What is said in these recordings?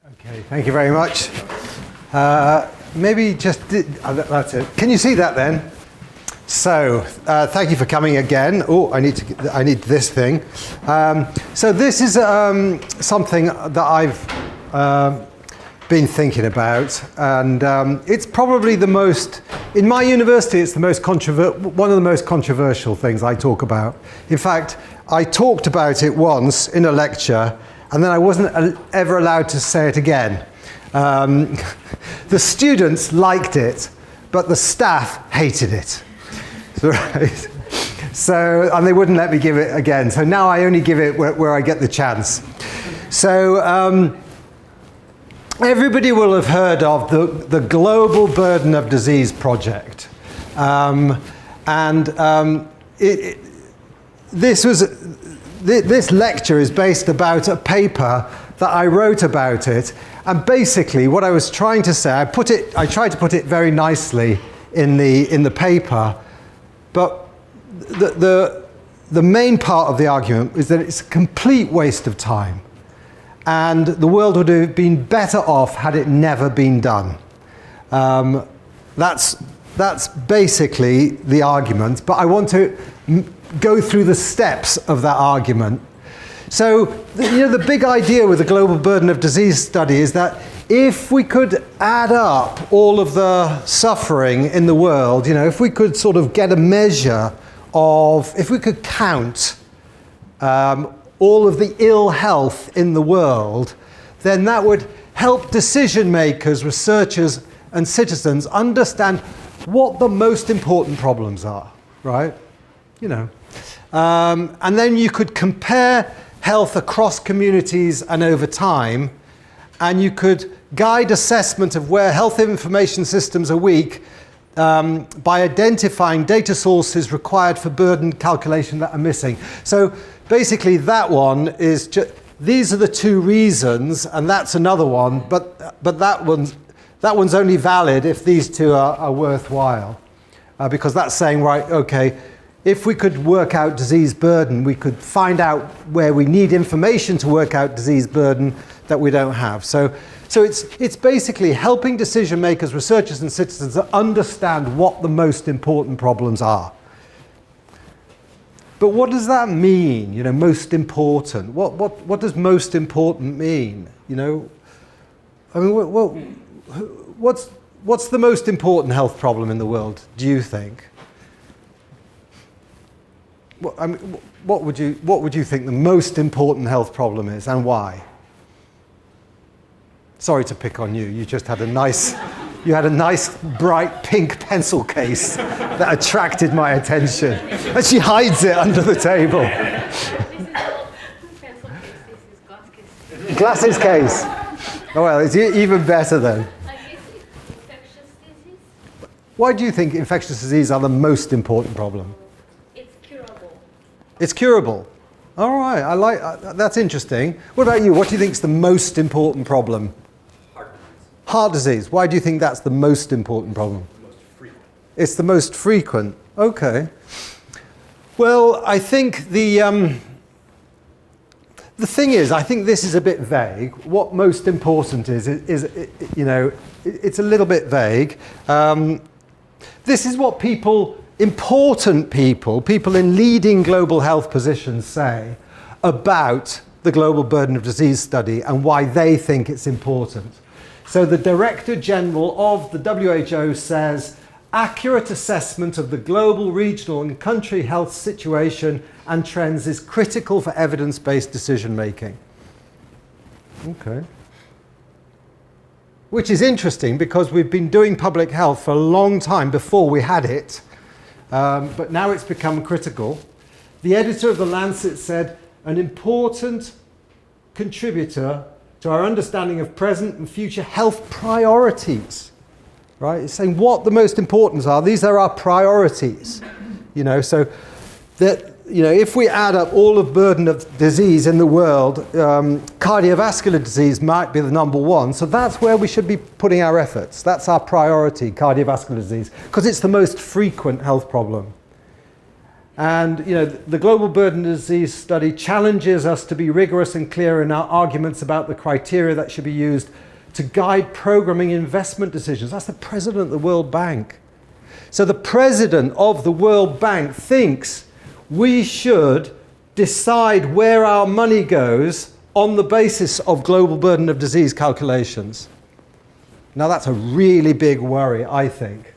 Okay, thank you very much. Maybe just, that's it. Can you see that then? So, thank you for coming again. Oh, I need this thing. So this is something that I've been thinking about, and it's probably the most, in my university, it's the most one of the most controversial things I talk about. In fact, I talked about it once in a lecture, and then I wasn't ever allowed to say it again. The students liked it, but the staff hated it. Right. So, and they wouldn't let me give it again. So now I only give it where I get the chance. So everybody will have heard of the Global Burden of Disease project. This lecture is based about a paper that I wrote about it. And basically what I was trying to say, I tried to put it very nicely in the paper. But the main part of the argument is that it's a complete waste of time. And the world would have been better off had it never been done. That's basically the argument. But I want to go through the steps of that argument. So, the big idea with the Global Burden of Disease study is that if we could add up all of the suffering in the world, if we could sort of get a measure of, if we could count all of the ill health in the world, then that would help decision makers, researchers, and citizens understand what the most important problems are, right? And then you could compare health across communities and over time, and you could guide assessment of where health information systems are weak by identifying data sources required for burden calculation that are missing. So basically that one is these are the two reasons, and that's another one, but that one's only valid if these two are worthwhile, because that's saying, right, okay, if we could work out disease burden, we could find out where we need information to work out disease burden that we don't have. So it's basically helping decision makers, researchers, and citizens understand what the most important problems are. But what does that mean? Most important. What does most important mean? I mean, what's the most important health problem in the world? Do you think? What would you think the most important health problem is, and why? Sorry to pick on you. You just had a nice bright pink pencil case that attracted my attention, and she hides it under the table. Glasses case. Oh well, it's even better then. I guess it's infectious disease. Why do you think infectious disease are the most important problem? It's curable. All right, that's interesting. What about you? What do you think is the most important problem? Heart disease. Why do you think that's the most important problem? The most frequent. It's the most frequent. Okay. Well, I think the thing is, I think this is a bit vague. What most important is it's a little bit vague. This is what important people in leading global health positions say about the Global Burden of Disease study and why they think it's important. So the Director General of the WHO says, accurate assessment of the global, regional and country health situation and trends is critical for evidence-based decision making. Okay. Which is interesting because we've been doing public health for a long time before we had it. But now it's become critical. The editor of The Lancet said, an important contributor to our understanding of present and future health priorities. Right? It's saying what the most important are. These are our priorities. So that, if we add up all the burden of disease in the world, cardiovascular disease might be the number one. So that's where we should be putting our efforts. That's our priority, cardiovascular disease, because it's the most frequent health problem. And the Global Burden of Disease study challenges us to be rigorous and clear in our arguments about the criteria that should be used to guide programming investment decisions. That's the president of the World Bank. So the president of the World Bank thinks we should decide where our money goes on the basis of global burden of disease calculations. Now that's a really big worry, I think.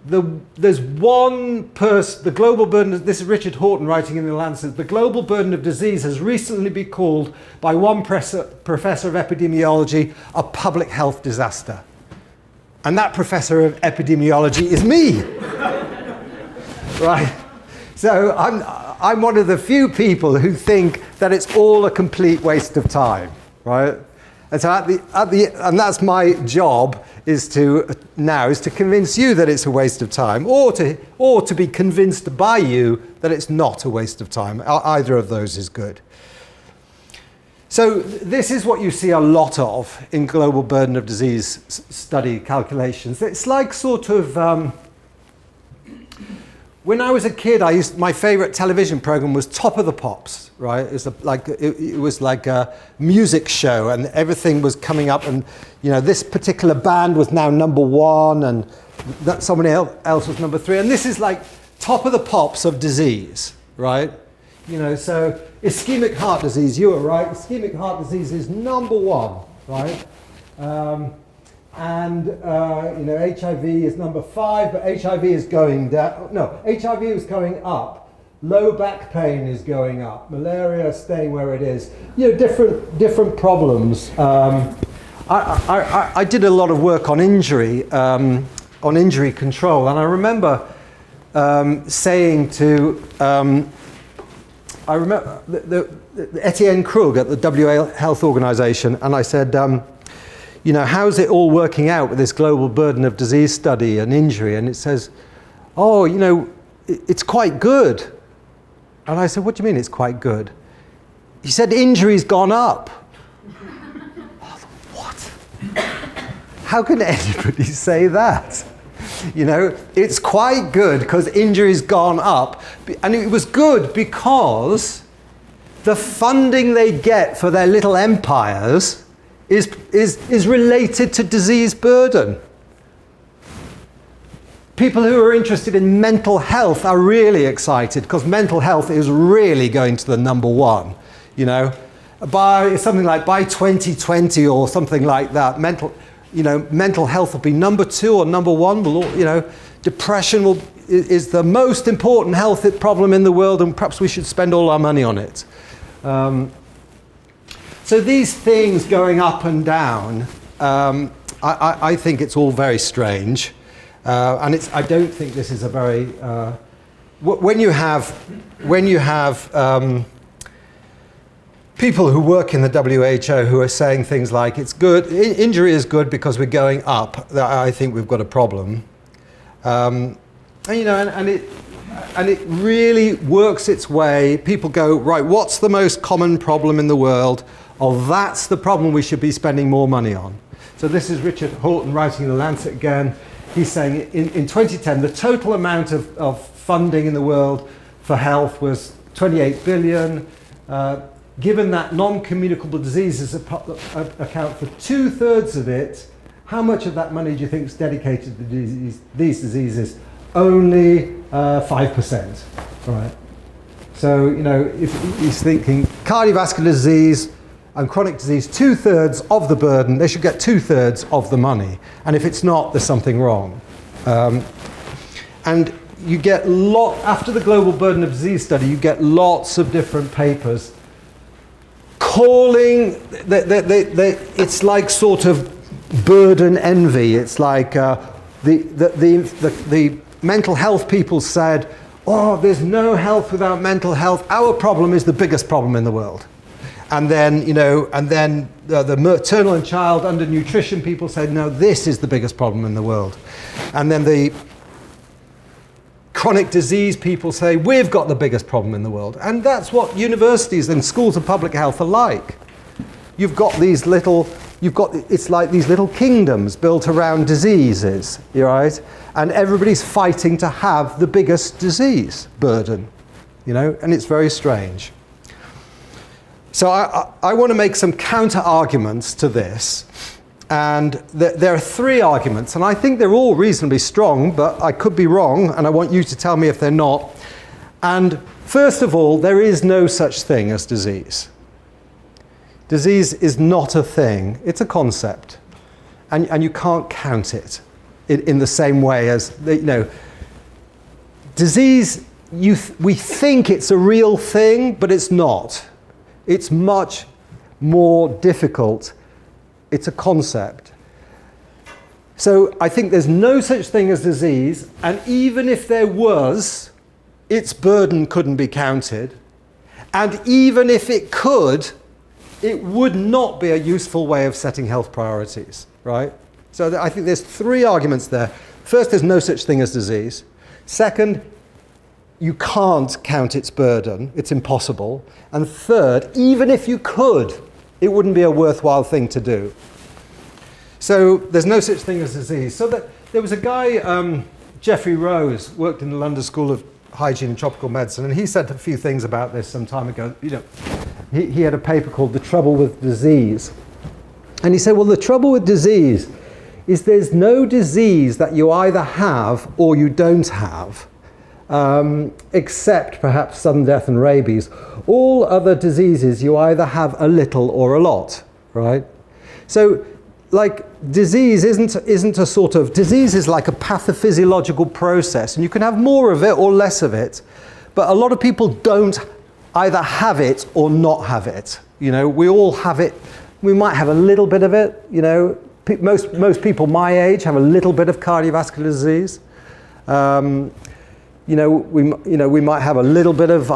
There's one person, the global burden, this is Richard Horton writing in The Lancet, the global burden of disease has recently been called by one professor of epidemiology a public health disaster. And that professor of epidemiology is me. Right? So I'm one of the few people who think that it's all a complete waste of time, right? And so and that's my job is to convince you that it's a waste of time, or to be convinced by you that it's not a waste of time. Either of those is good. So this is what you see a lot of in global burden of disease study calculations. It's like sort of when I was a kid, my favorite television program was Top of the Pops, right? It was like a music show, and everything was coming up, and this particular band was now number one, and somebody else was number three, and this is like Top of the Pops of disease, right? So ischemic heart disease, you were right. Ischemic heart disease is number one, right? And HIV is number 5, but HIV is going down. No, HIV is going up. Low back pain is going up. Malaria is staying where it is. Different problems. I did a lot of work on injury control, and I remember saying to Etienne Krug at the WHO Health Organization, and I said, how's it all working out with this global burden of disease study and injury? And it says, it's quite good. And I said, what do you mean it's quite good? He said, injury's gone up. What? How can anybody say that? It's quite good because injury's gone up. And it was good because the funding they get for their little empires is related to disease burden. People who are interested in mental health are really excited because mental health is really going to the number one. By something like by 2020 or something like that, mental health will be number 2 or number 1. Depression is the most important health problem in the world, and perhaps we should spend all our money on it. So these things going up and down, I think it's all very strange, and I don't think this is a very when you have people who work in the WHO who are saying things like it's good, injury is good because we're going up, I think we've got a problem, and it really works its way. People go, right, what's the most common problem in the world? Oh, that's the problem we should be spending more money on. So this is Richard Horton writing in The Lancet again. He's saying in 2010, the total amount of funding in the world for health was 28 billion. Given that non-communicable diseases account for 2/3 of it, how much of that money do you think is dedicated to these diseases? Only 5%, right? So, if he's thinking cardiovascular disease and chronic disease, 2/3 of the burden, they should get 2/3 of the money. And if it's not, there's something wrong. And you get after the global burden of disease study, you get lots of different papers calling, it's like sort of burden envy. It's like the mental health people said, oh, there's no health without mental health. Our problem is the biggest problem in the world. And then, the maternal and child undernutrition people said, no, this is the biggest problem in the world. And then the chronic disease people say, we've got the biggest problem in the world. And that's what universities and schools of public health are like. You've got these little, it's like these little kingdoms built around diseases, right? And everybody's fighting to have the biggest disease burden, and it's very strange. So I want to make some counter arguments to this. And there are 3 arguments, and I think they're all reasonably strong, but I could be wrong, and I want you to tell me if they're not. And first of all, there is no such thing as disease. Disease is not a thing, it's a concept. And you can't count it in the same way as, disease, we think it's a real thing, but it's not. It's much more difficult. It's a concept. So I think there's no such thing as disease, and even if there was, its burden couldn't be counted. And even if it could, it would not be a useful way of setting health priorities, right? So I think there's 3 arguments there. First, there's no such thing as disease. Second, you can't count its burden. It's impossible. And third, even if you could, it wouldn't be a worthwhile thing to do. So there's no such thing as disease. So there was a guy, Geoffrey Rose, worked in the London School of Hygiene and Tropical Medicine, and he said a few things about this some time ago. He had a paper called The Trouble with Disease. And he said, well, the trouble with disease is there's no disease that you either have or you don't have, except perhaps sudden death and rabies. All other diseases you either have a little or a lot, right? So, like, disease isn't a sort of, disease is like a pathophysiological process, and you can have more of it or less of it, but a lot of people don't either have it or not have it. We all have it. We might have a little bit of it. Most people my age have a little bit of cardiovascular disease. We might have a little bit of,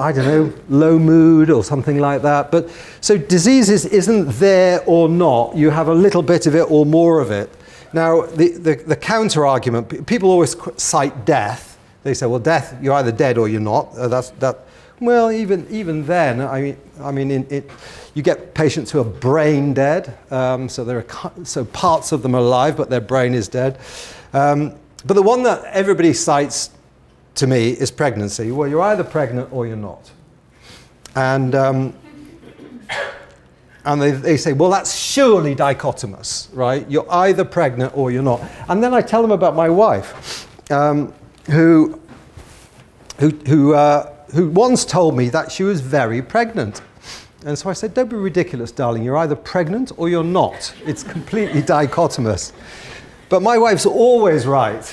low mood or something like that. But so disease isn't there or not. You have a little bit of it or more of it. Now, the counter argument, people always cite death. They say, well, death, you're either dead or you're not. Well, even then, you get patients who are brain dead. So parts of them are alive, but their brain is dead. But the one that everybody cites to me is pregnancy. Well, you're either pregnant or you're not. And they say, well, that's surely dichotomous, right? You're either pregnant or you're not. And then I tell them about my wife, who once told me that she was very pregnant. And so I said, don't be ridiculous, darling. You're either pregnant or you're not. It's completely dichotomous. But my wife's always right.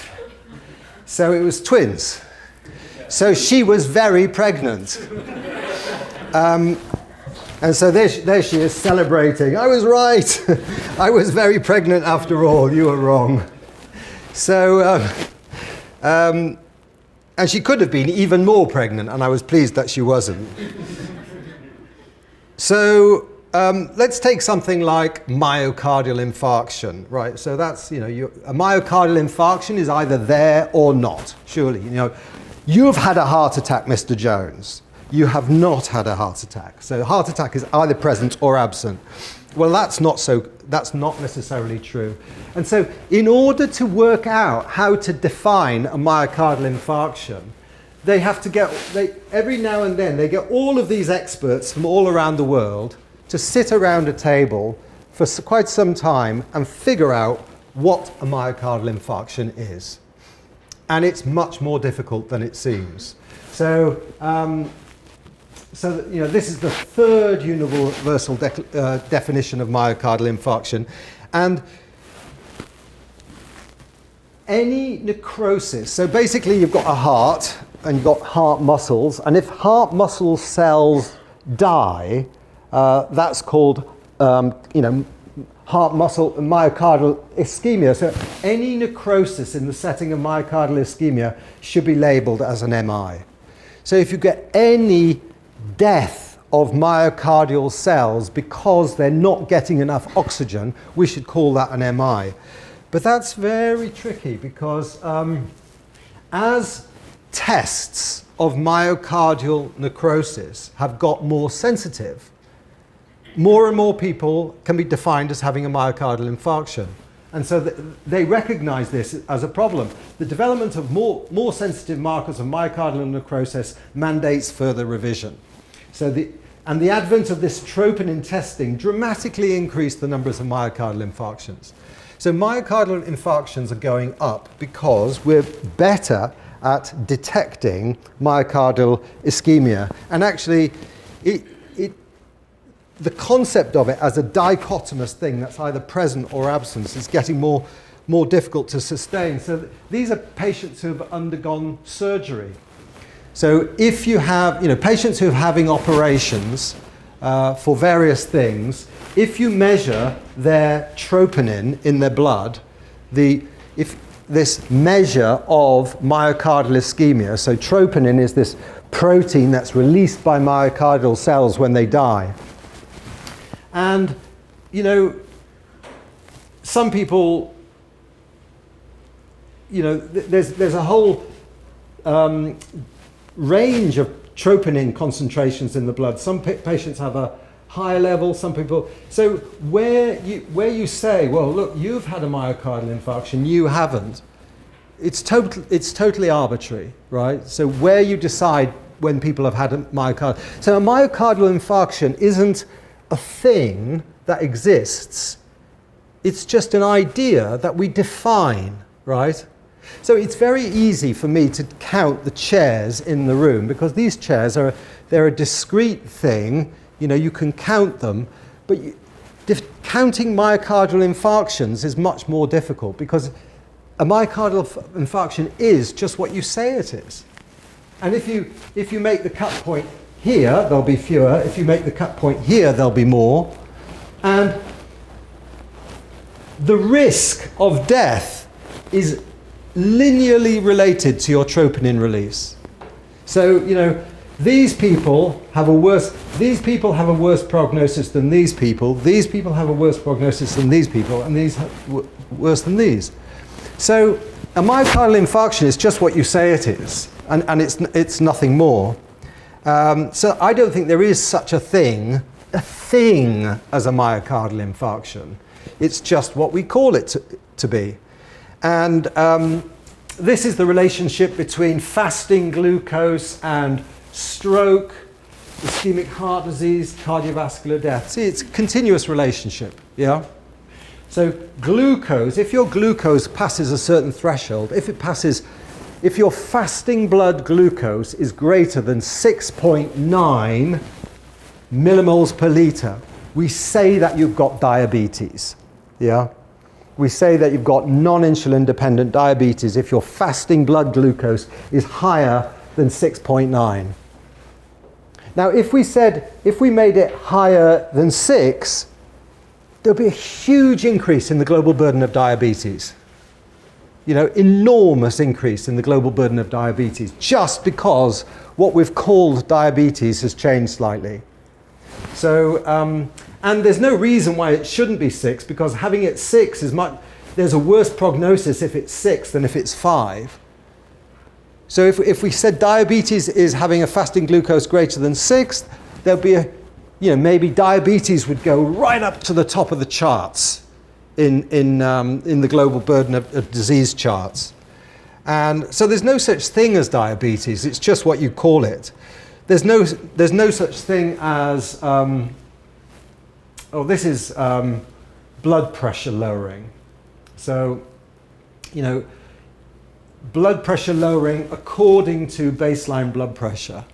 So it was twins. So she was very pregnant. And so there she is celebrating. I was right. I was very pregnant after all. You were wrong. So, and she could have been even more pregnant, and I was pleased that she wasn't. So let's take something like myocardial infarction, right? So that's, a myocardial infarction is either there or not, surely. You've had a heart attack, Mr. Jones. You have not had a heart attack. So heart attack is either present or absent. Well, that's not necessarily true. And so in order to work out how to define a myocardial infarction, they have to every now and then, they get all of these experts from all around the world to sit around a table for quite some time and figure out what a myocardial infarction is. And it's much more difficult than it seems. So, this is the third universal definition of myocardial infarction. And any necrosis, so basically you've got a heart and you've got heart muscles, and if heart muscle cells die, that's called, heart muscle myocardial ischemia. So any necrosis in the setting of myocardial ischemia should be labeled as an MI. So if you get any death of myocardial cells because they're not getting enough oxygen, we should call that an MI. But that's very tricky because as tests of myocardial necrosis have got more sensitive, more and more people can be defined as having a myocardial infarction. And so they recognize this as a problem. The development of more sensitive markers of myocardial necrosis mandates further revision. So the advent of this troponin testing dramatically increased the numbers of myocardial infarctions. So myocardial infarctions are going up because we're better at detecting myocardial ischemia. And actually, the concept of it as a dichotomous thing that's either present or absent is getting more difficult to sustain. So these are patients who have undergone surgery. So if you have, patients who are having operations for various things, if you measure their troponin in their blood, if this measure of myocardial ischemia, so troponin is this protein that's released by myocardial cells when they die. And, some people, there's a whole range of troponin concentrations in the blood. Some patients have a higher level, some people. So where you say, well, look, you've had a myocardial infarction, you haven't, it's totally arbitrary, right? So where you decide when people have had a myocardial. So a myocardial infarction isn't a thing that exists. It's just an idea that we define, right? So it's very easy for me to count the chairs in the room because these chairs they're a discrete thing. You can count them, but counting myocardial infarctions is much more difficult because a myocardial infarction is just what you say it is. And if you make the cut point here, there'll be fewer. If you make the cut point here, there'll be more. And the risk of death is linearly related to your troponin release. So, these people have a worse prognosis than these people have a worse prognosis than these people, and these have worse than these. So a myocardial infarction is just what you say it is, and it's nothing more. So I don't think there is such a thing as a myocardial infarction. It's just what we call it to be. And this is the relationship between fasting glucose and stroke, ischemic heart disease, cardiovascular death. See, it's a continuous relationship, yeah? So glucose, if your glucose passes a certain threshold, if your fasting blood glucose is greater than 6.9 millimoles per litre, we say that you've got diabetes, yeah? We say that you've got non-insulin dependent diabetes if your fasting blood glucose is higher than 6.9. Now, if we made it higher than 6, there'll be a huge increase in the global burden of diabetes. Enormous increase in the global burden of diabetes, just because what we've called diabetes has changed slightly. So, and there's no reason why it shouldn't be 6, because having it 6 there's a worse prognosis if it's 6 than if it's 5. So if we said diabetes is having a fasting glucose greater than 6, there'll be maybe diabetes would go right up to the top of the charts in the global burden of disease charts. And so there's no such thing as diabetes, it's just what you call it. There's no such thing as, this is blood pressure lowering. So, blood pressure lowering according to baseline blood pressure.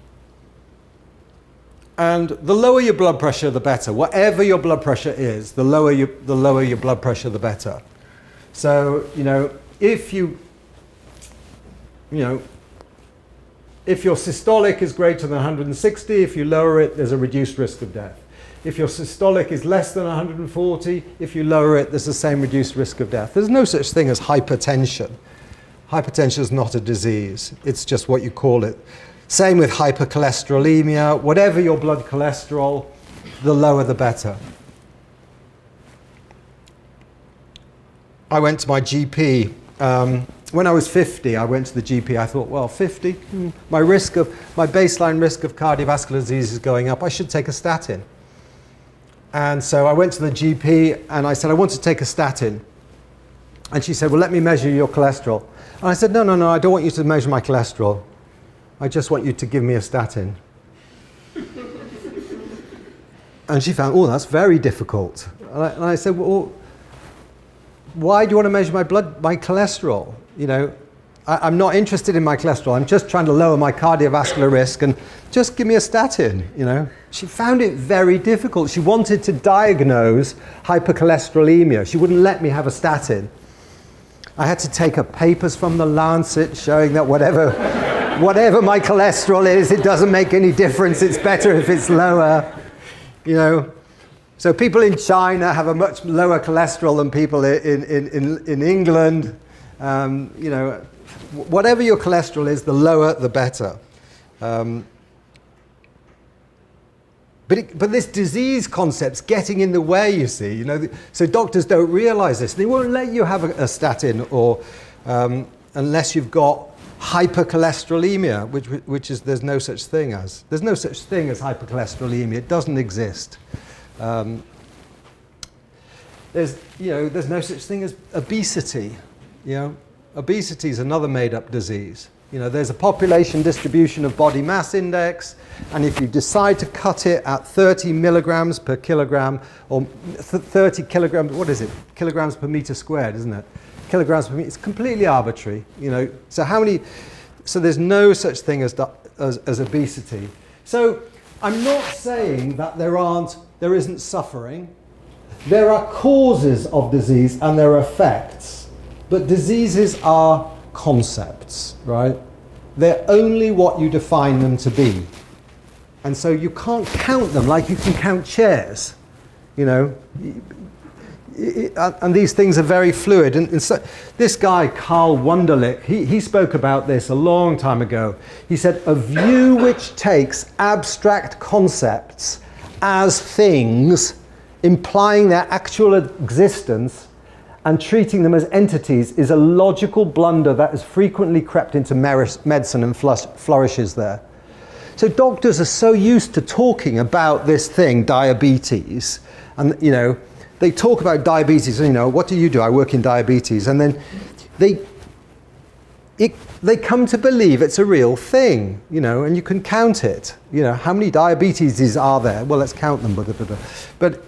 And the lower your blood pressure, the better. Whatever your blood pressure is, the lower your blood pressure, the better. So, if your systolic is greater than 160, if you lower it, there's a reduced risk of death. If your systolic is less than 140, if you lower it, there's the same reduced risk of death. There's no such thing as hypertension. Hypertension is not a disease. It's just what you call it. Same with hypercholesterolemia. Whatever your blood cholesterol, the lower the better. I went to my GP. When I was 50, I went to the GP. I thought, well, 50, my baseline risk of cardiovascular disease is going up. I should take a statin. And so I went to the GP and I said, I want to take a statin. And she said, well, let me measure your cholesterol. And I said, no, no, no, I don't want you to measure my cholesterol. I just want you to give me a statin. And she found, oh, that's very difficult. And I said, well, why do you want to measure my cholesterol? You know, I'm not interested in my cholesterol. I'm just trying to lower my cardiovascular risk, and just give me a statin, you know. She found it very difficult. She wanted to diagnose hypercholesterolemia. She wouldn't let me have a statin. I had to take her papers from the Lancet showing that whatever my cholesterol is, it doesn't make any difference. It's better if it's lower, you know. So people in China have a much lower cholesterol than people in England. You know, whatever your cholesterol is, the lower, the better. But this disease concept's getting in the way, you see. You know, so doctors don't realize this. They won't let you have a statin or unless you've got hypercholesterolemia, which is there's no such thing as hypercholesterolemia. It doesn't exist. There's no such thing as obesity. You know, obesity is another made-up disease. You know, there's a population distribution of body mass index, and if you decide to cut it at 30 milligrams per kilogram, or 30 kilograms, what is it? Kilograms per meter squared, isn't it? Kilograms per meter, it's completely arbitrary. You know, so there's no such thing as obesity. So I'm not saying that there isn't suffering. There are causes of disease and there are effects, but diseases are concepts, right? They're only what you define them to be. And so you can't count them like you can count chairs, you know. And these things are very fluid. And so this guy, Carl Wunderlich, he spoke about this a long time ago. He said, a view which takes abstract concepts as things, implying their actual existence, and treating them as entities is a logical blunder that has frequently crept into medicine and flourishes there. So doctors are so used to talking about this thing, diabetes, and you know, they talk about diabetes, and you know, what do you do? I work in diabetes, and then they come to believe it's a real thing, you know, and you can count it. You know, how many diabetes are there? Well, let's count them. But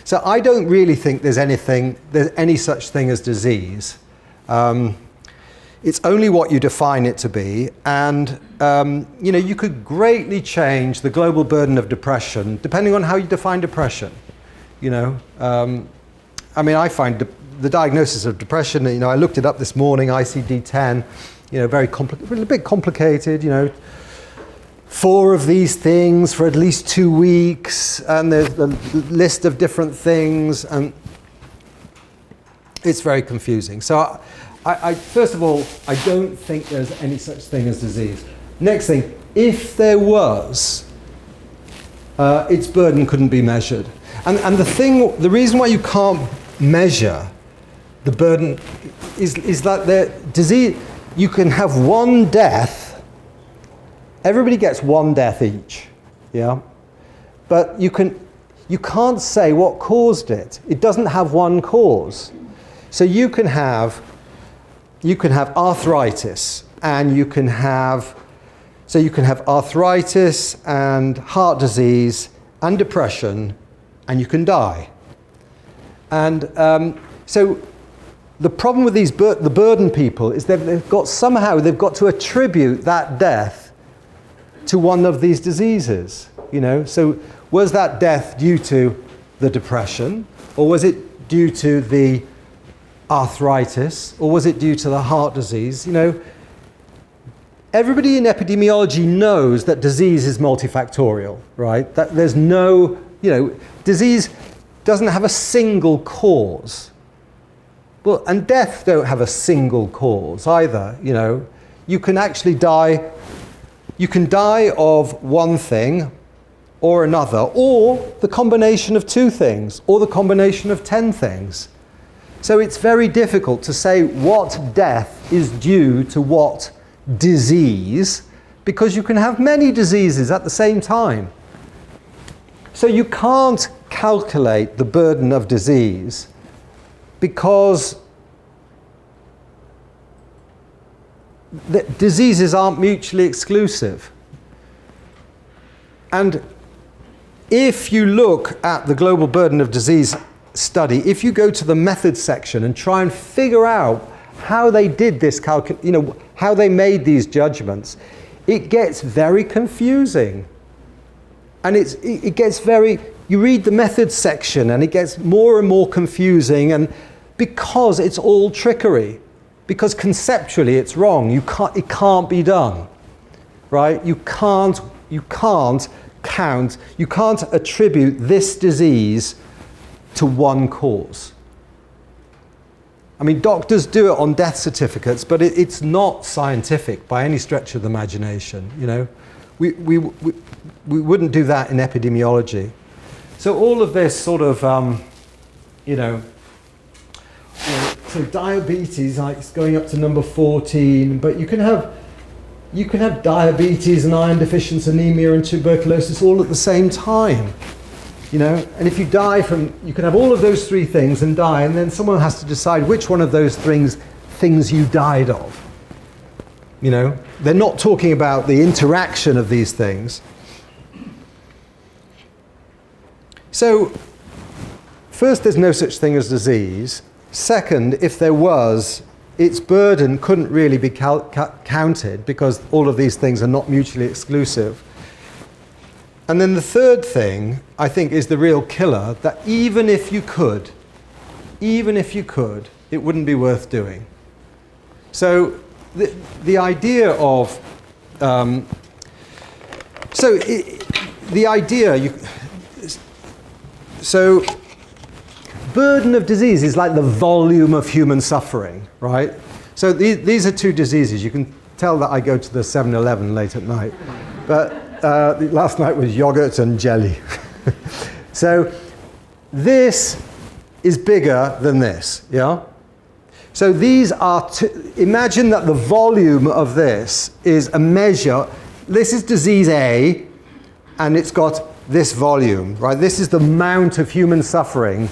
so I don't really think there's any such thing as disease. It's only what you define it to be, and you know, you could greatly change the global burden of depression depending on how you define depression. You know, I mean, I find the diagnosis of depression. You know, I looked it up this morning. ICD-10. You know, a bit complicated. You know. 4 of these things for at least 2 weeks, and there's a list of different things, and it's very confusing. So I first of all, I don't think there's any such thing as disease. Next thing, if there was, its burden couldn't be measured. And the reason why you can't measure the burden is that the disease, you can have one death. Everybody gets one death each, yeah? But you can't say what caused it. It doesn't have one cause. So you can have arthritis, and you can have arthritis and heart disease and depression, and you can die. And so the problem with the burden people is they've got to attribute that death to one of these diseases, you know. So was that death due to the depression, or was it due to the arthritis, or was it due to the heart disease? You know, everybody in epidemiology knows that disease is multifactorial, right? That there's no, you know, disease doesn't have a single cause. Well, and death don't have a single cause either, you know. You can actually die. You can die of one thing or another, or the combination of 2 things, or the combination of 10 things. So it's very difficult to say what death is due to what disease, because you can have many diseases at the same time. So you can't calculate the burden of disease because diseases aren't mutually exclusive. And if you look at the global burden of disease study, if you go to the methods section and try and figure out how they did this how they made these judgments, it gets very confusing. And it gets very, you read the methods section and it gets more and more confusing, and because it's all trickery, because conceptually it's wrong. It can't be done, right? You can't attribute this disease to one cause. I mean, doctors do it on death certificates, but it's not scientific by any stretch of the imagination, you know. We wouldn't do that in epidemiology. So all of this sort of, so diabetes, like it's going up to number 14, but you can have diabetes and iron deficiency anemia and tuberculosis all at the same time, you know. And if you die from, you can have all of those three things and die, and then someone has to decide which one of those things you died of. You know, they're not talking about the interaction of these things. So, first, there's no such thing as disease. Second, if there was, its burden couldn't really be counted because all of these things are not mutually exclusive. And then the third thing, I think, is the real killer, that even if you could, it wouldn't be worth doing. So the idea of, burden of disease is like the volume of human suffering, right? So these are two diseases. You can tell that I go to the 7-Eleven late at night. But last night was yogurt and jelly. So this is bigger than this, yeah? So these are, imagine that the volume of this is a measure. This is disease A, and it's got this volume, right? This is the amount of human suffering,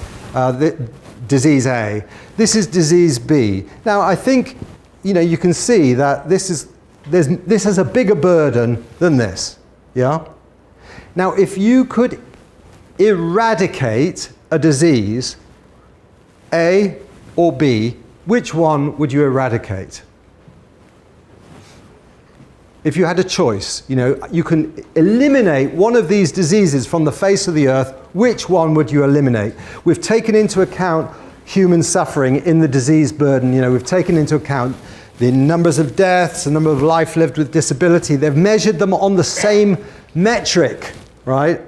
disease A. This is disease B. Now, I think, you can see that this has a bigger burden than this, yeah? Now, if you could eradicate a disease, A or B, which one would you eradicate? If you had a choice, you can eliminate one of these diseases from the face of the earth, which one would you eliminate? We've taken into account human suffering in the disease burden. We've taken into account the numbers of deaths, the number of life lived with disability. They've measured them on the same metric, right?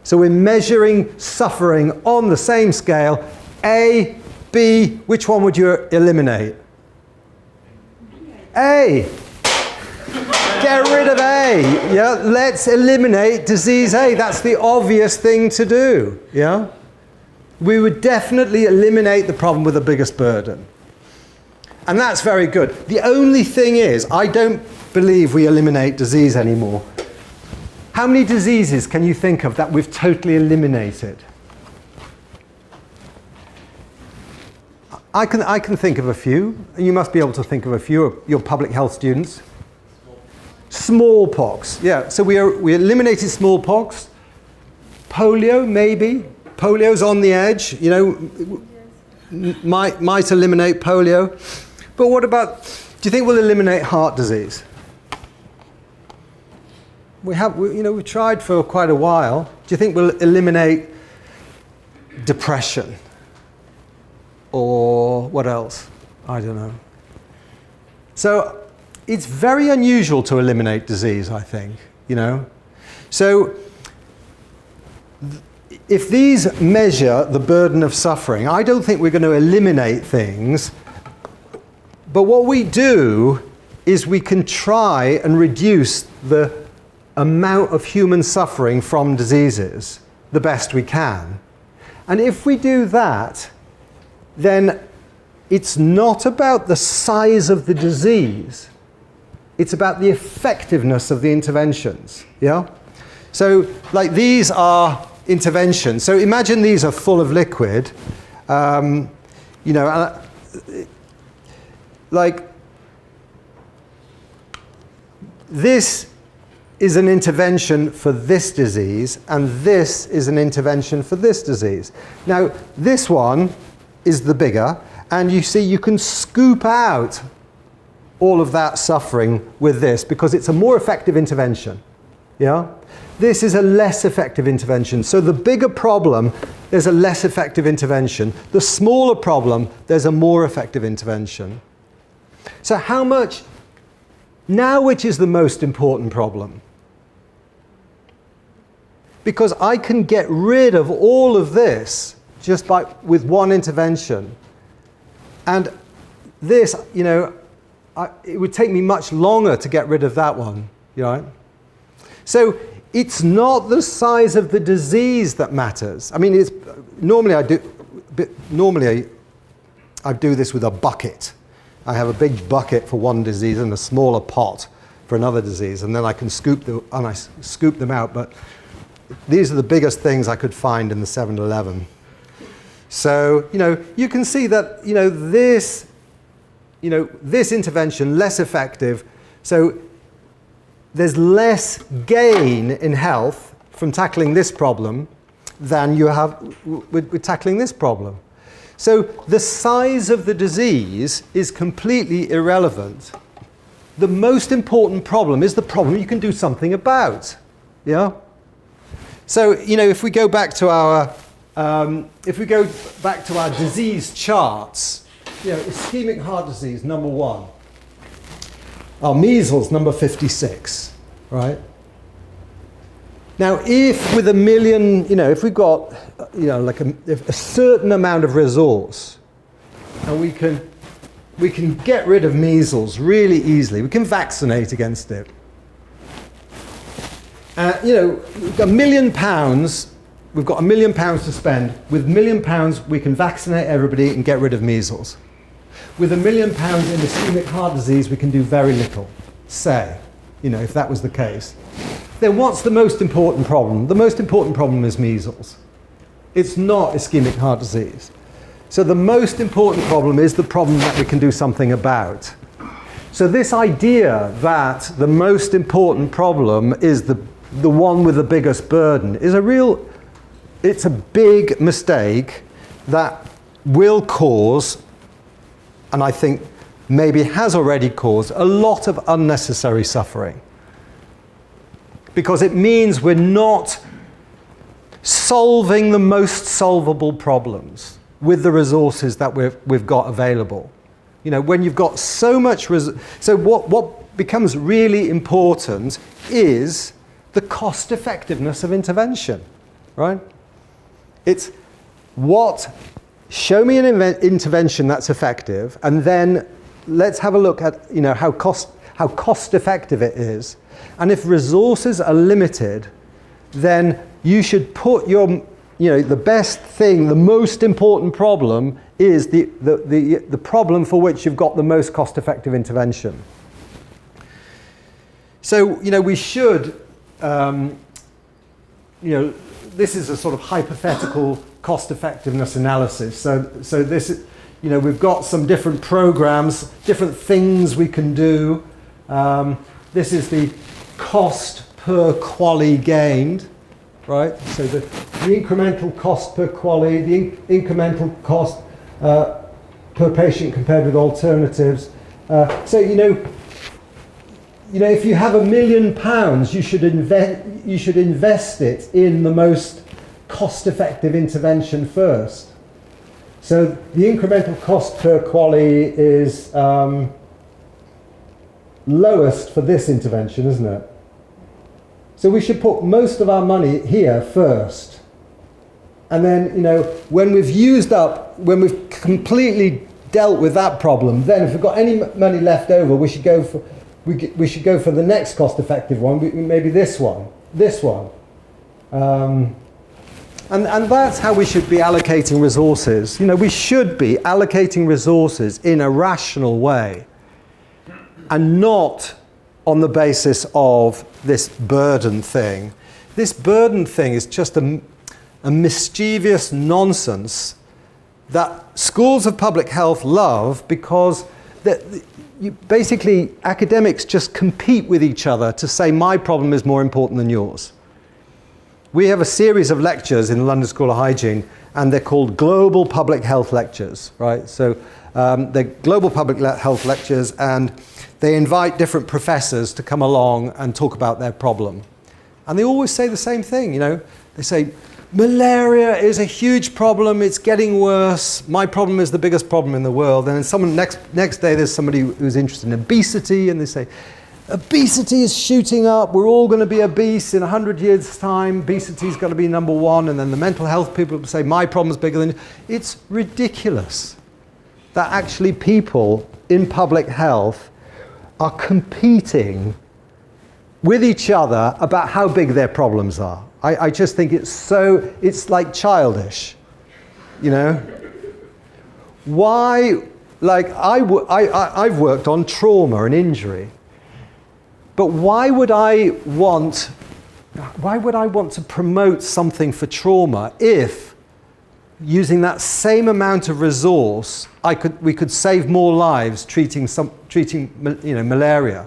So we're measuring suffering on the same scale. A, B, which one would you eliminate? A. Get rid of A. Yeah, let's eliminate disease A. That's the obvious thing to do. Yeah, we would definitely eliminate the problem with the biggest burden, and that's very good. The only thing is, I don't believe we eliminate disease anymore. How many diseases can you think of that we've totally eliminated? I can think of a few. You must be able to think of a few. Your public health students. Smallpox, yeah. So we eliminated smallpox. Polio, maybe. Polio's on the edge. Might eliminate polio. But what about? Do you think we'll eliminate heart disease? We've tried for quite a while. Do you think we'll eliminate depression? Or what else? I don't know. So it's very unusual to eliminate disease, I think, So if these measure the burden of suffering, I don't think we're going to eliminate things. But what we do is we can try and reduce the amount of human suffering from diseases the best we can. And if we do that, then it's not about the size of the disease. It's about the effectiveness of the interventions, yeah? So, like, these are intervention. So imagine these are full of liquid, you know, like this is an intervention for this disease, and this is an intervention for this disease. Now, this one is the bigger, and you see you can scoop out all of that suffering with this because it's a more effective intervention. Yeah? This is a less effective intervention. So the bigger problem, there's a less effective intervention. The smaller problem, there's a more effective intervention. So how much, now which is the most important problem? Because I can get rid of all of this just with one intervention. And this, you know, it would take me much longer to get rid of that one. Right? So it's not the size of the disease that matters. I mean, normally I do this with a bucket. I have a big bucket for one disease and a smaller pot for another disease, and then I can scoop them out. But these are the biggest things I could find in the 7-Eleven. So, you know, you can see that, this intervention, less effective. So there's less gain in health from tackling this problem than you have with tackling this problem. So the size of the disease is completely irrelevant. The most important problem is the problem you can do something about. Yeah? So, if we go back to our disease charts, ischemic heart disease, number 1. Measles, number 56, right? Now, if with a million, if we've got, like a certain amount of resource, and we can get rid of measles really easily, we can vaccinate against it. We've got £1 million, we've got £1 million to spend. With £1 million, we can vaccinate everybody and get rid of measles. With £1 million in ischemic heart disease, we can do very little, say, if that was the case. Then what's the most important problem? The most important problem is measles. It's not ischemic heart disease. So the most important problem is the problem that we can do something about. So this idea that the most important problem is the one with the biggest burden is it's a big mistake that will cause, and I think maybe has already caused, a lot of unnecessary suffering. Because it means we're not solving the most solvable problems with the resources that we've got available. When you've got so much so what becomes really important is the cost effectiveness of intervention, right? It's show me an intervention that's effective, and then let's have a look at how cost effective it is. And if resources are limited, then you should put the best thing, the most important problem is the problem for which you've got the most cost-effective intervention. So, we should, this is a sort of hypothetical cost-effectiveness analysis. So this, we've got some different programs, different things we can do. This is the cost per QALY gained, right? So the incremental cost per QALY, the incremental cost per patient compared with alternatives. So if you have £1 million, you should invest it in the most cost-effective intervention first. So the incremental cost per QALY is lowest for this intervention, isn't it? So we should put most of our money here first. And then, when we've completely dealt with that problem, then if we've got any money left over, we should go for the next cost-effective one, maybe this one. And that's how we should be allocating resources. We should be allocating resources in a rational way, and not on the basis of this burden thing. This burden thing is just and mischievous nonsense that schools of public health love because basically academics just compete with each other to say my problem is more important than yours. We have a series of lectures in the London School of Hygiene, and they're called Global Public Health Lectures, right? So they're Global Public Health Lectures, and they invite different professors to come along and talk about their problem. And they always say the same thing, you know. They say, malaria is a huge problem, it's getting worse, my problem is the biggest problem in the world. And then someone next day there's somebody who's interested in obesity, and they say, obesity is shooting up, we're all going to be obese in 100 years' time, obesity's got to be number one. And then the mental health people say, my problem's bigger than... It's ridiculous that actually people in public health are competing with each other about how big their problems are. I just think it's like childish, you know? Why, like I've worked on trauma and injury, but why would I want to promote something for trauma if, using that same amount of resource, we could save more lives treating malaria?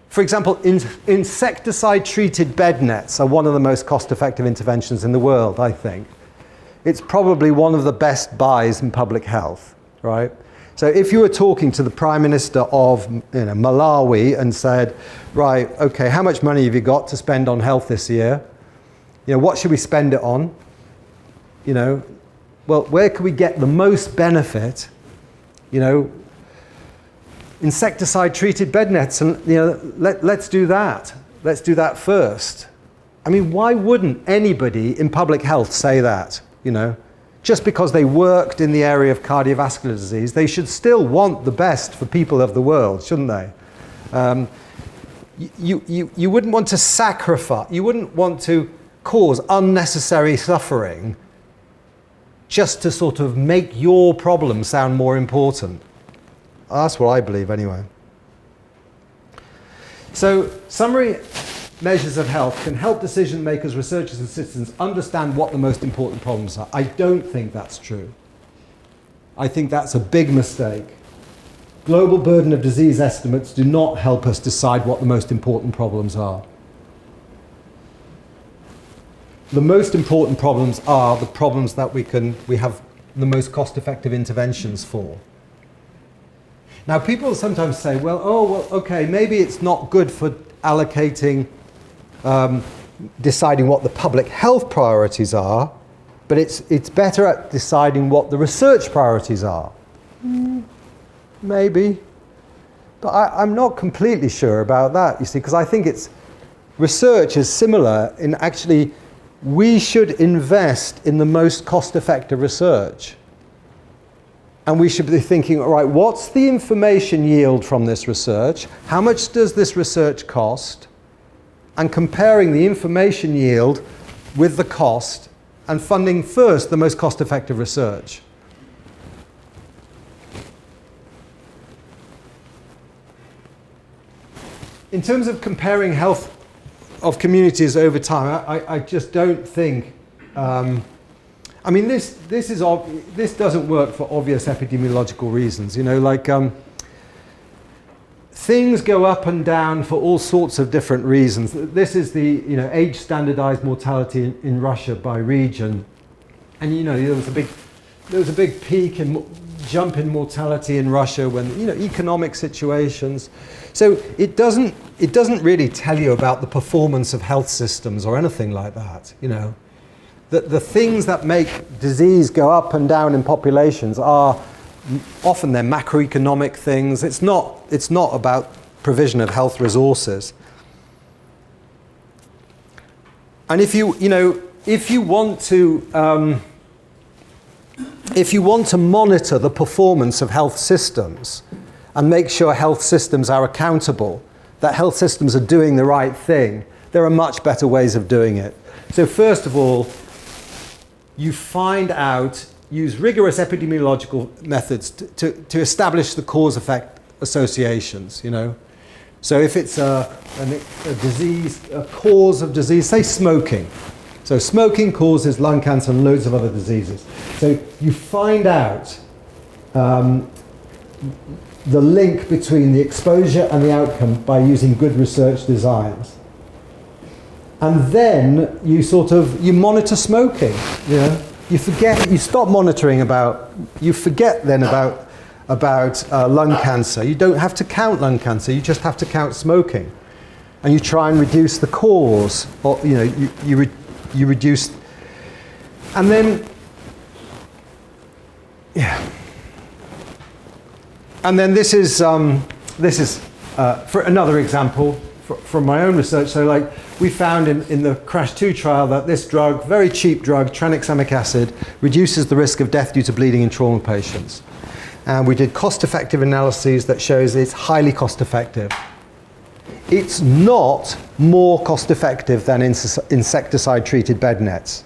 For example, insecticide-treated bed nets are one of the most cost-effective interventions in the world, I think. It's probably one of the best buys in public health, right? So if you were talking to the Prime Minister of Malawi and said, right, okay, how much money have you got to spend on health this year? You know, what should we spend it on? You know, well, where can we get the most benefit? You know, insecticide-treated bed nets, and you know, let's do that. Let's do that first. I mean, why wouldn't anybody in public health say that? You know, just because they worked in the area of cardiovascular disease, they should still want the best for people of the world, shouldn't they? You wouldn't want to sacrifice. You wouldn't want to cause unnecessary suffering just to sort of make your problem sound more important. That's what I believe, anyway. So, summary measures of health can help decision makers, researchers, and citizens understand what the most important problems are. I don't think that's true. I think that's a big mistake. Global burden of disease estimates do not help us decide what the most important problems are. The most important problems are the problems that we have the most cost-effective interventions for. Now, people sometimes say, well, okay, maybe it's not good for allocating, deciding what the public health priorities are, but it's better at deciding what the research priorities are. Maybe. But I'm not completely sure about that, you see, because I think research is similar in actually we should invest in the most cost-effective research. And we should be thinking, all right, what's the information yield from this research? How much does this research cost? And comparing the information yield with the cost and funding first the most cost-effective research. In terms of comparing health of communities over time, I just don't think I mean, this doesn't work for obvious epidemiological reasons. You know, like things go up and down for all sorts of different reasons. This is the age-standardized mortality in Russia by region, and there was a big peak and jump in mortality in Russia when economic situations. So it doesn't really tell you about the performance of health systems or anything like that. You know. The things that make disease go up and down in populations are often they're macroeconomic things. It's not about provision of health resources. And if you want to monitor the performance of health systems and make sure health systems are accountable, that health systems are doing the right thing, there are much better ways of doing it. So first of all, you use rigorous epidemiological methods to establish the cause-effect associations, So if it's a disease, a cause of disease, say smoking. So smoking causes lung cancer and loads of other diseases. So you find out the link between the exposure and the outcome by using good research designs. And then you monitor smoking. You know, you stop monitoring you forget then about lung cancer. You don't have to count lung cancer, you just have to count smoking. And you try and reduce the cause, or you know, you reduce, and then, yeah. And then this is for another example from my own research. So like we found in the CRASH-2 trial that this drug, very cheap drug, tranexamic acid, reduces the risk of death due to bleeding in trauma patients. And we did cost-effective analyses that shows it's highly cost-effective. It's not more cost-effective than insecticide-treated bed nets.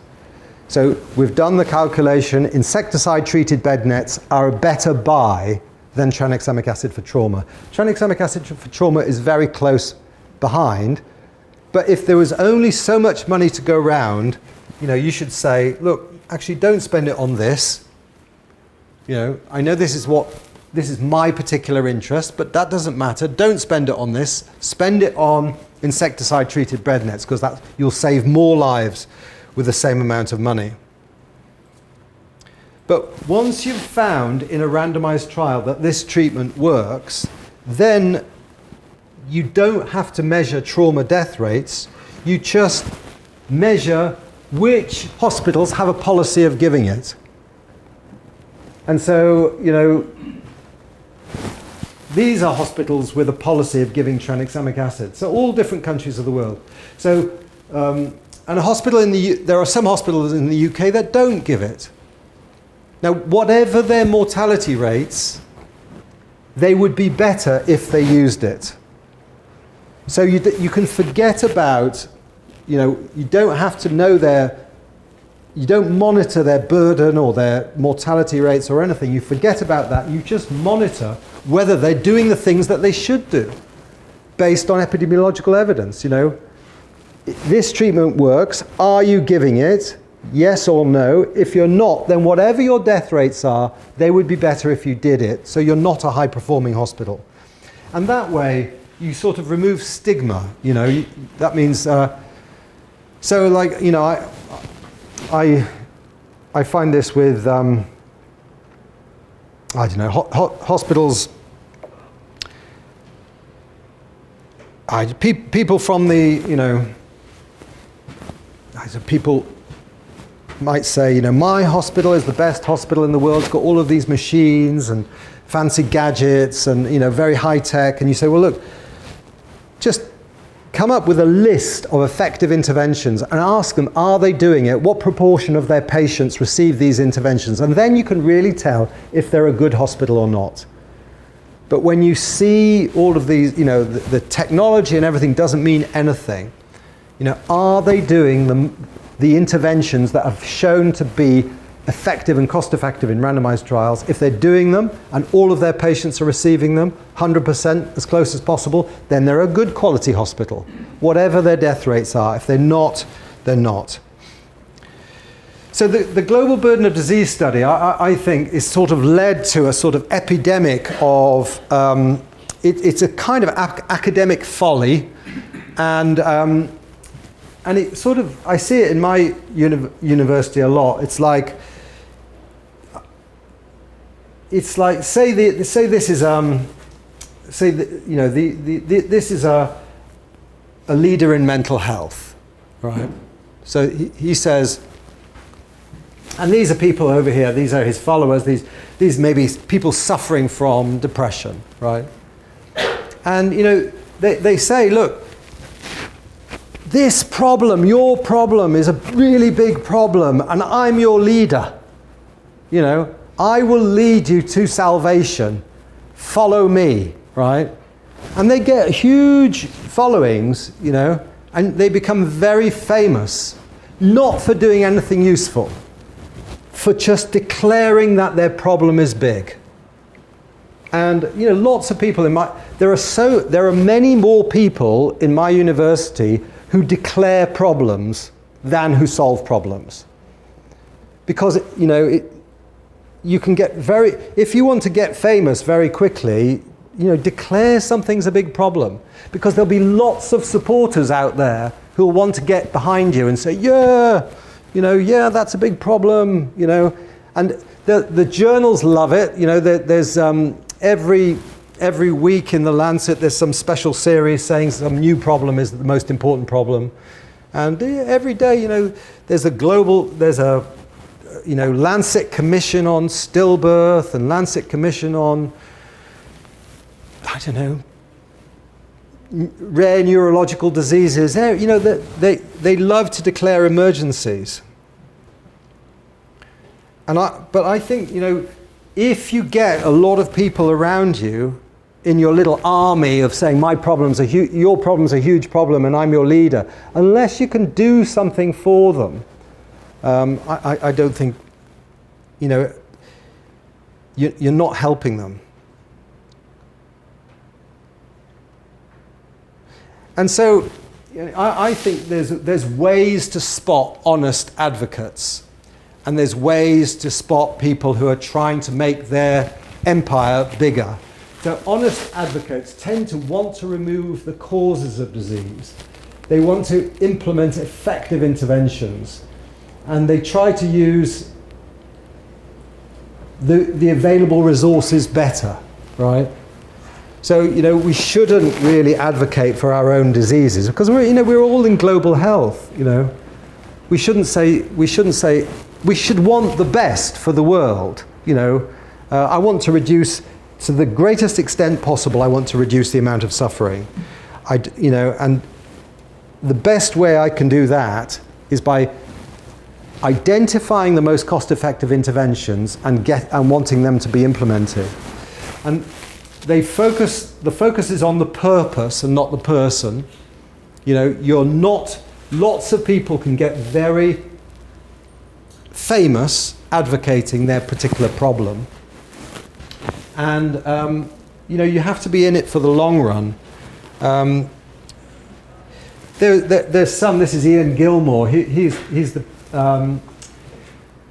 So we've done the calculation, insecticide-treated bed nets are a better buy than tranexamic acid for trauma. Tranexamic acid for trauma is very close behind, but if there was only so much money to go around, you know, you should say, look, actually don't spend it on this. You know, I know this is my particular interest, but that doesn't matter. Don't spend it on this. Spend it on insecticide-treated bed nets, because you'll save more lives with the same amount of money. But once you've found in a randomized trial that this treatment works, then you don't have to measure trauma death rates. You just measure which hospitals have a policy of giving it. And so, you know, these are hospitals with a policy of giving tranexamic acid. So all different countries of the world. So, and there are some hospitals in the UK that don't give it. Now, whatever their mortality rates, they would be better if they used it. So you can forget about, you know, you don't have to know you don't monitor their burden or their mortality rates or anything. You forget about that. You just monitor whether they're doing the things that they should do based on epidemiological evidence. You know, this treatment works. Are you giving it? Yes or no. If you're not, then whatever your death rates are, they would be better if you did it. So you're not a high-performing hospital. And that way, you sort of remove stigma. You know, that means, so like, you know, I find this with, I don't know, hospitals, people from the, you know, people might say, you know, my hospital is the best hospital in the world. It's got all of these machines and fancy gadgets and, you know, very high tech. And you say, well, look, just come up with a list of effective interventions and ask them, are they doing it? What proportion of their patients receive these interventions? And then you can really tell if they're a good hospital or not. But when you see all of these, you know, the technology and everything doesn't mean anything. You know, are they doing the interventions that have shown to be effective and cost-effective in randomized trials? If they're doing them and all of their patients are receiving them 100% as close as possible, then they're a good quality hospital, whatever their death rates are. If they're not, they're not. So the global burden of disease study, I think, is sort of led to a sort of epidemic of, it's a kind of academic folly, and it sort of, I see it in my university a lot. It's like say this is this is a leader in mental health, right? So he says, and these are people over here. These are his followers. These may be people suffering from depression, right? And you know they say, look, this problem, your problem, is a really big problem, and I'm your leader. You know, I will lead you to salvation. Follow me, right? And they get huge followings, you know, and they become very famous, not for doing anything useful, for just declaring that their problem is big. And you know, lots of people there are many more people in my university who declare problems than who solve problems. Because, you know, you can get if you want to get famous very quickly, you know, declare something's a big problem. Because there'll be lots of supporters out there who'll want to get behind you and say, yeah, you know, yeah, that's a big problem, you know. And the journals love it. You know, there's every week in the Lancet there's some special series saying some new problem is the most important problem. And every day, you know, there's a you know, Lancet Commission on stillbirth and Lancet Commission on, I don't know, rare neurological diseases. You know, they love to declare emergencies. But I think, you know, if you get a lot of people around you in your little army of saying your problem's a huge problem and I'm your leader, unless you can do something for them, I don't think, you know, you're not helping them. And so, you know, I think there's ways to spot honest advocates, and there's ways to spot people who are trying to make their empire bigger. So honest advocates tend to want to remove the causes of disease. They want to implement effective interventions, and they try to use the available resources better, right? So, you know, we shouldn't really advocate for our own diseases because we're all in global health, you know. We should want the best for the world, you know. I want to reduce, to the greatest extent possible, I want to reduce the amount of suffering. You know, and the best way I can do that is by identifying the most cost-effective interventions and wanting them to be implemented. And the focus is on the purpose and not the person. You know, lots of people can get very famous advocating their particular problem. And, you know, you have to be in it for the long run. There's this is Ian Gilmore. He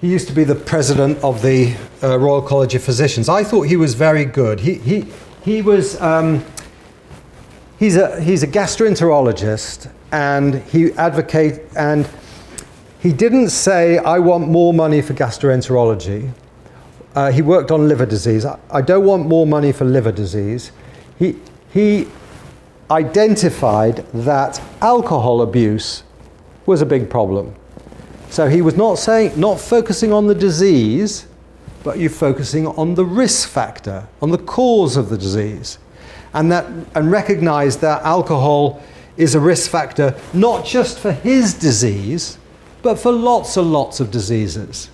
used to be the president of the Royal College of Physicians. I thought he was very good. He's a gastroenterologist, and he didn't say, I want more money for gastroenterology. He worked on liver disease. I don't want more money for liver disease. He identified that alcohol abuse was a big problem. So he was not focusing on the disease, but you're focusing on the risk factor, on the cause of the disease. And recognize that alcohol is a risk factor, not just for his disease, but for lots and lots of diseases.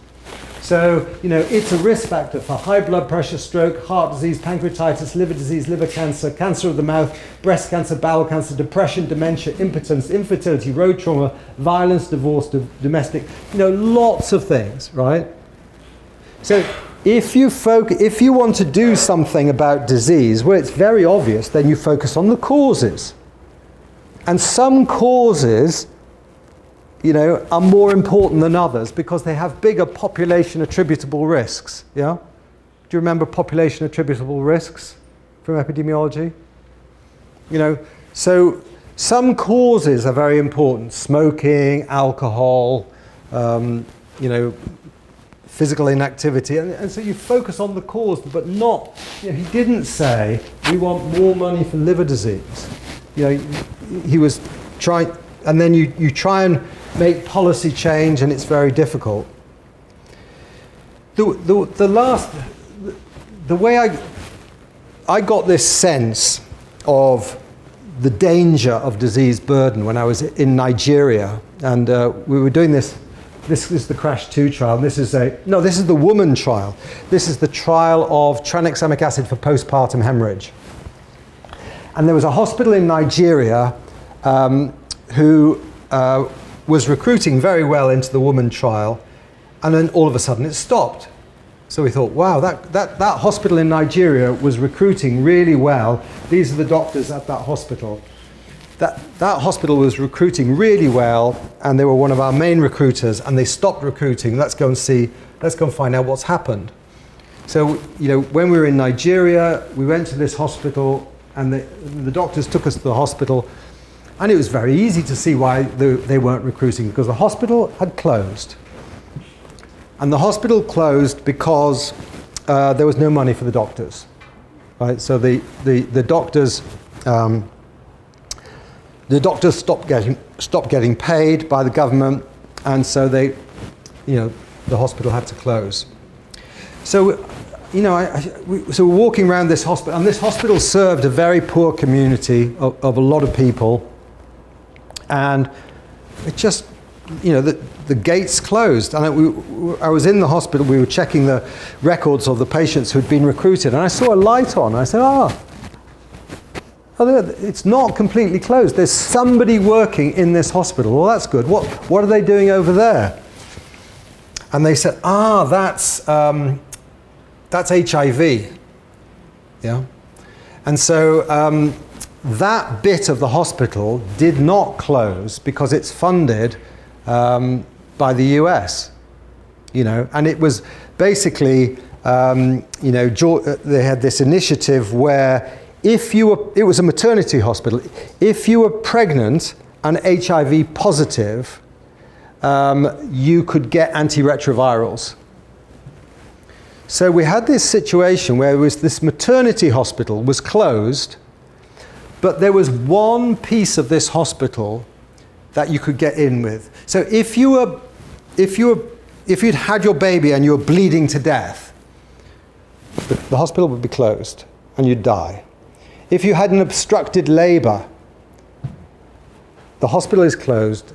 So, you know, it's a risk factor for high blood pressure, stroke, heart disease, pancreatitis, liver disease, liver cancer, cancer of the mouth, breast cancer, bowel cancer, depression, dementia, impotence, infertility, road trauma, violence, divorce, domestic, you know, lots of things, right? So if you want to do something about disease, well, it's very obvious, then you focus on the causes. And some causes, you know, are more important than others because they have bigger population attributable risks, yeah? Do you remember population attributable risks from epidemiology? You know, so some causes are very important. Smoking, alcohol, you know, physical inactivity. And so you focus on the cause, but not, you know, he didn't say, we want more money for liver disease. You know, he was trying, and then you try and make policy change, and it's very difficult. The way I got this sense of the danger of disease burden when I was in Nigeria, and we were doing this. This is the CRASH-2 trial. This is the woman trial. This is the trial of tranexamic acid for postpartum hemorrhage. And there was a hospital in Nigeria who was recruiting very well into the woman trial, and then all of a sudden it stopped. So we thought, wow, that hospital in Nigeria was recruiting really well. These are the doctors at that hospital. that hospital was recruiting really well, and they were one of our main recruiters, and they stopped recruiting. Let's go and find out what's happened. So, when we were in Nigeria, we went to this hospital, and the doctors took us to the hospital, and it was very easy to see why they weren't recruiting, because the hospital had closed. And the hospital closed because there was no money for the doctors. Right? So the doctors stopped getting paid by the government, and so the hospital had to close. So, so we're walking around this hospital, and this hospital served a very poor community of a lot of people, and it just, the gates closed. And I was in the hospital, we were checking the records of the patients who'd been recruited, and I saw a light on. I said, it's not completely closed. There's somebody working in this hospital. Well, that's good. What are they doing over there? And they said, that's HIV. Yeah. And so that bit of the hospital did not close because it's funded by the US. And it was basically, they had this initiative where it was a maternity hospital. If you were pregnant and HIV positive, you could get antiretrovirals. So we had this situation where this maternity hospital was closed, but there was one piece of this hospital that you could get in with. So if you'd had your baby and you were bleeding to death, the hospital would be closed and you'd die. If you had an obstructed labor, the hospital is closed.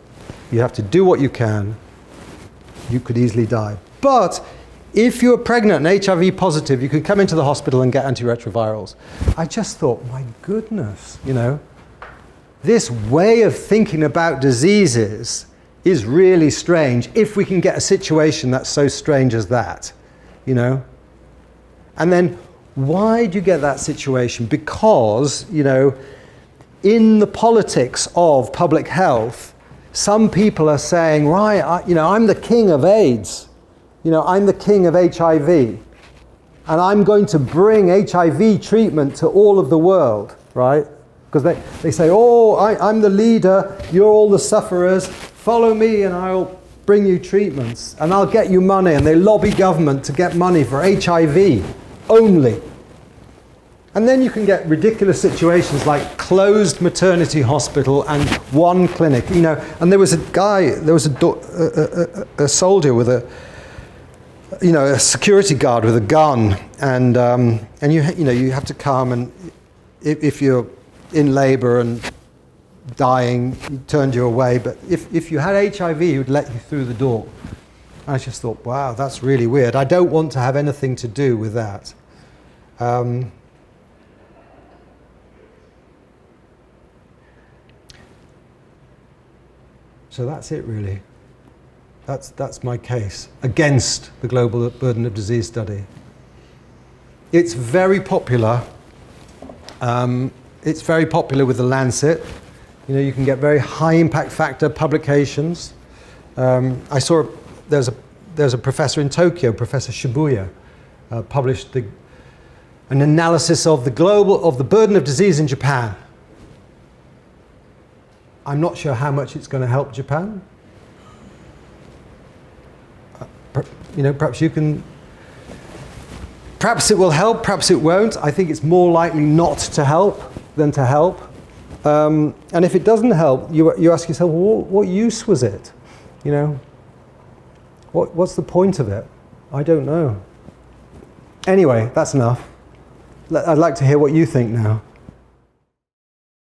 You have to do what you can. You could easily die. But if you're pregnant and HIV positive, you could come into the hospital and get antiretrovirals. I just thought, my goodness, this way of thinking about diseases is really strange if we can get a situation that's so strange as that, And then why do you get that situation? Because, in the politics of public health, some people are saying, right, I'm the king of AIDS. I'm the king of HIV. And I'm going to bring HIV treatment to all of the world, right? Because they say, I'm the leader, you're all the sufferers, follow me and I'll bring you treatments and I'll get you money. And they lobby government to get money for HIV only. And then you can get ridiculous situations like closed maternity hospital and one clinic. And there was a soldier with a security guard with a gun, and you have to come, and if you're in labor and dying, he turned you away. But if you had HIV, he would let you through the door. I just thought, wow, that's really weird. I don't want to have anything to do with that. So that's it, really. That's my case against the Global Burden of Disease study. It's very popular. It's very popular with the Lancet. You can get very high impact factor publications. I saw there's a professor in Tokyo, Professor Shibuya, published an analysis of the burden of disease in Japan. I'm not sure how much it's going to help Japan. Perhaps you can. Perhaps it will help. Perhaps it won't. I think it's more likely not to help than to help. And if it doesn't help, you ask yourself, well, what use was it? What's the point of it? I don't know. Anyway, that's enough. I'd like to hear what you think now.